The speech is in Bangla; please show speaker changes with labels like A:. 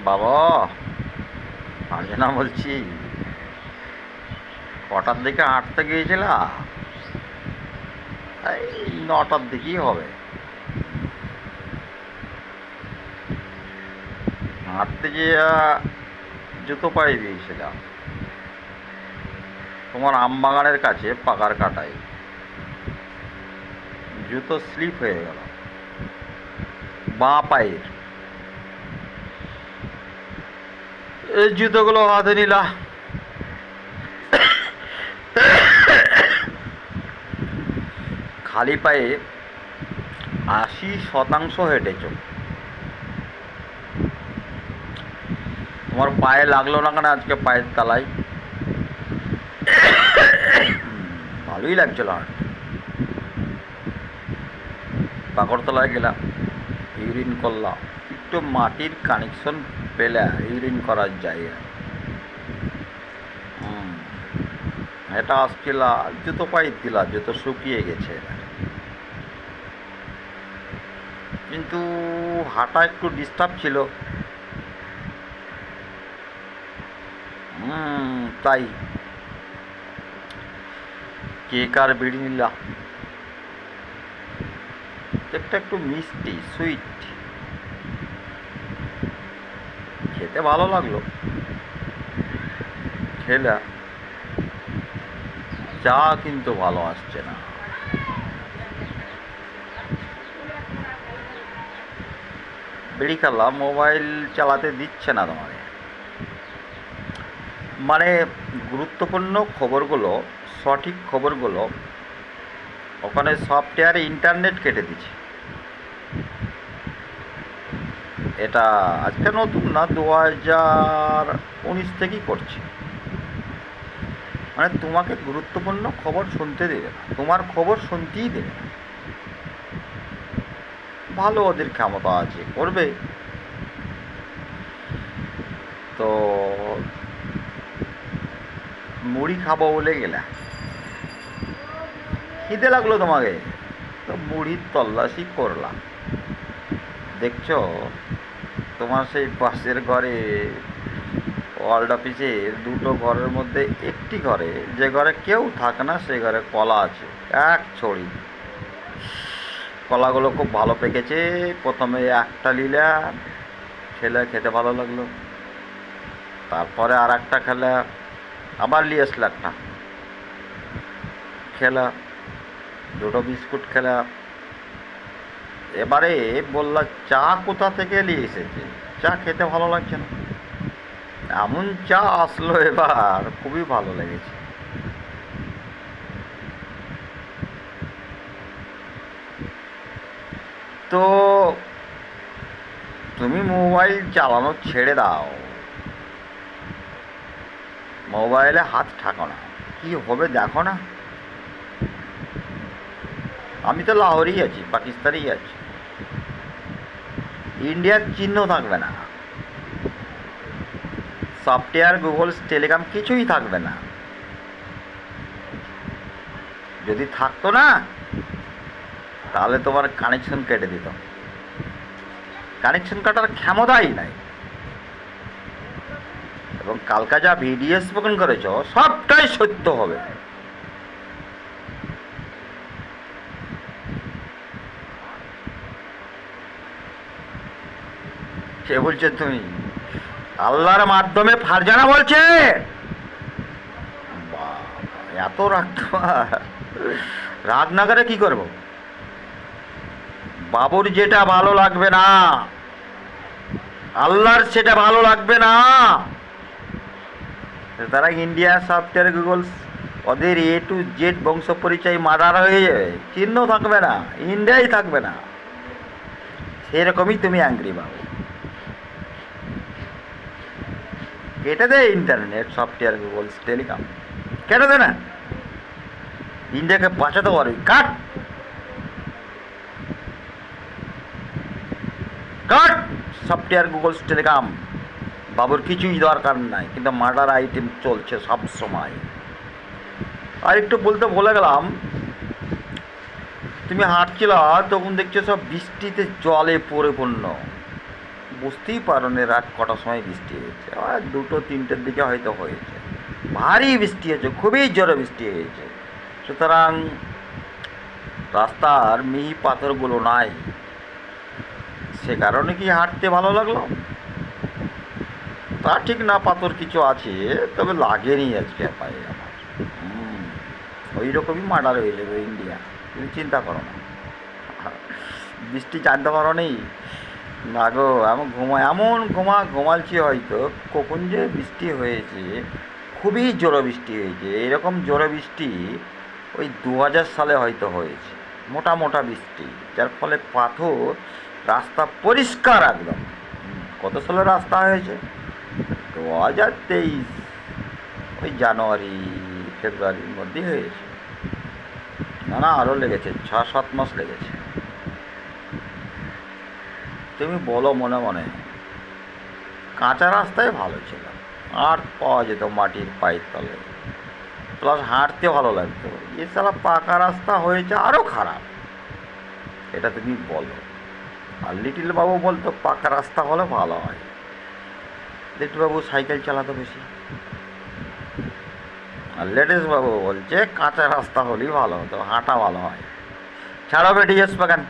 A: বাবা, আঞ্জনা বলছি। কটার দিকে হাঁটতে গিয়েছিলা? এই 9টার দিকেই হবে। হাঁটতে গিয়ে জুতো পায়ে দিয়েছিলাম তোমার আমবাগানের কাছে পাকার কাটায়। জুতো স্লিপ হয়ে গেল বাঁ পায়ের। এই জুতোগুলো হাতে নিলা, খালি পায়ে 80% হেঁটেছ। তোমার পায়ে লাগলো না কেন আজকে পায়ের তলায়? ভালোই লাগছিল হাঁটতে। পাকড়তলায় গেলাম, ইউরিন করলাম, একটু মাটির কানেকশন পেলে ইউরিন করার জায়গা। এটা আসছিল, জুতো পায়ে দিলা, জুতো শুকিয়ে গেছে। কিন্তু হাঁটা একটু ডিস্টার্ব ছিল। তাই কেক আর বিড়ি নিলা, কেকটা একটু মিষ্টি সুইট, খেতে ভালো লাগলো। খেলা, চা কিন্তু ভালো আসছে না। বিড়ি খেলাম, মোবাইল চালাতে দিচ্ছে না তোমাকে। মানে গুরুত্বপূর্ণ খবরগুলো, সঠিক খবরগুলো ওখানে সফটওয়্যারে ইন্টারনেট কেটে দিচ্ছে। এটা আজকে নতুন না, 2019 থেকেই করছে। মানে তোমাকে গুরুত্বপূর্ণ খবর শুনতে দেবে না, তোমার খবর শুনতেই দেবে না। ভালো, ওদের ক্ষমতা আছে, করবে। তো মুড়ি খাবো বলে গেলা, খিদে লাগলো তোমাকে, তো মুড়ির তল্লাশি করলাম। দেখছো তোমার সেই পাশের ঘরে, ওয়ার্ল্ড অফিসে দুটো ঘরের মধ্যে একটি ঘরে, যে ঘরে কেউ থাকে না, সেই ঘরে কলা আছে এক ছড়ি। কলাগুলো খুব ভালো পেকেছে। প্রথমে একটা নিলাম, খেলে খেতে ভালো লাগলো। তারপরে আর একটা খেলা, আবার নিয়ে আসলো একটা, খেলা। দুটো বিস্কুট খেলা। এবারে বললা চা কোথা থেকে নিয়ে এসেছে, চা খেতে ভালো লাগছে না। এমন চা আসলো এবার, খুবই ভালো লেগেছে। তো তুমি মোবাইল চালানো ছেড়ে দাও, মোবাইলে হাত ঠাকো না, কি হবে দেখো না। আমি তো লাহোরেই আছি, পাকিস্তানেই আছি। ইন্ডিয়ার চিহ্ন থাকবে না, সফটওয়্যার, গুগল, টেলিগ্রাম কিছুই থাকবে না। যদি থাকতো না, তাহলে তোমার কানেকশন কেটে দিত। কানেকশন কাটার ক্ষমতাই নাই। এবং কালকা যা ভিডিও স্পোকেন করেছ, সবটাই সত্য হবে। কে বলছো তুমি? আল্লাহর মাধ্যমে ফারজানা বলছে। এত রাগ তোমার? রাগ না করে কি করবো? বাবুর যেটা ভালো লাগবে না, আল্লাহর সেটা ভালো লাগবে না। তারা ইন্ডিয়া, সফটওয়্যার, গুগল, ওদের A to Z বংশ পরিচয় মার্ডার হয়ে যাবে, চিহ্ন থাকবে না, ইন্ডিয়াই থাকবে না। সেরকমই তুমি অ্যাংরি বাবু। কেটে দে ইন্টারনেট, সফটওয়্যার, গুগল, টেলিকম, কেটে দে না। ইন্ডিয়াকে বাঁচাতে পারবি, কাট কাট সফটওয়্যার, গুগল, টেলিকম। বাবুর কিছুই দরকার নাই, কিন্তু মার্ডার আইটেম চলছে সব সময়। আর একটু বলতে ভুলে গেলাম, তুমি হাঁটছিল তখন দেখছো সব বৃষ্টিতে জলে পরিপূর্ণ, বুঝতেই পারো না রাত কটার সময় বৃষ্টি হয়েছে, আর 2-3টের দিকে হয়তো হয়েছে। ভারী বৃষ্টি হয়েছে, খুবই জোরে বৃষ্টি হয়েছে। সুতরাং রাস্তার মিহি পাথরগুলো নাই, সে কারণে কি হাঁটতে ভালো লাগলো? তা ঠিক না, পাথর কিছু আছে, তবে লাগেনি আজকে পায়ে আমার। ওই রকমই মার্ডার হয়ে যাবে ইন্ডিয়া, তুমি চিন্তা করো না। বৃষ্টি জানতে পারো নেই না গো, এমন ঘুমালছি হয়তো কখন যে বৃষ্টি হয়েছে, খুবই জোরে বৃষ্টি হয়েছে। এরকম জোরে বৃষ্টি ওই 2000 সালে হয়তো হয়েছে, মোটা মোটা বৃষ্টি, যার ফলে পাথর, রাস্তা পরিষ্কার একদম। কত সালে রাস্তা হয়েছে? 2023, ওই জানুয়ারি ফেব্রুয়ারির মধ্যেই হয়েছে। না না, আরও লেগেছে, 6-7 মাস লেগেছে। তুমি বলো মনে মনে, কাঁচা রাস্তায় ভালো ছিল, আর পাওয়া যেত মাটির পায়ের তলে, প্লাস হাঁটতে ভালো লাগতো। এছাড়া পাকা রাস্তা হয়েছে আরও খারাপ, এটা তুমি বলো। আর লিটিল বাবু বলতো পাকা রাস্তা হলে ভালো হয়। লিটিল বাবু সাইকেল চালাতো বেশি, আর লেডিস বাবু বলছে কাঁচা রাস্তা হলেই ভালো হতো, হাঁটা ভালো হয়। ছাড়ো বেটি, বাগান।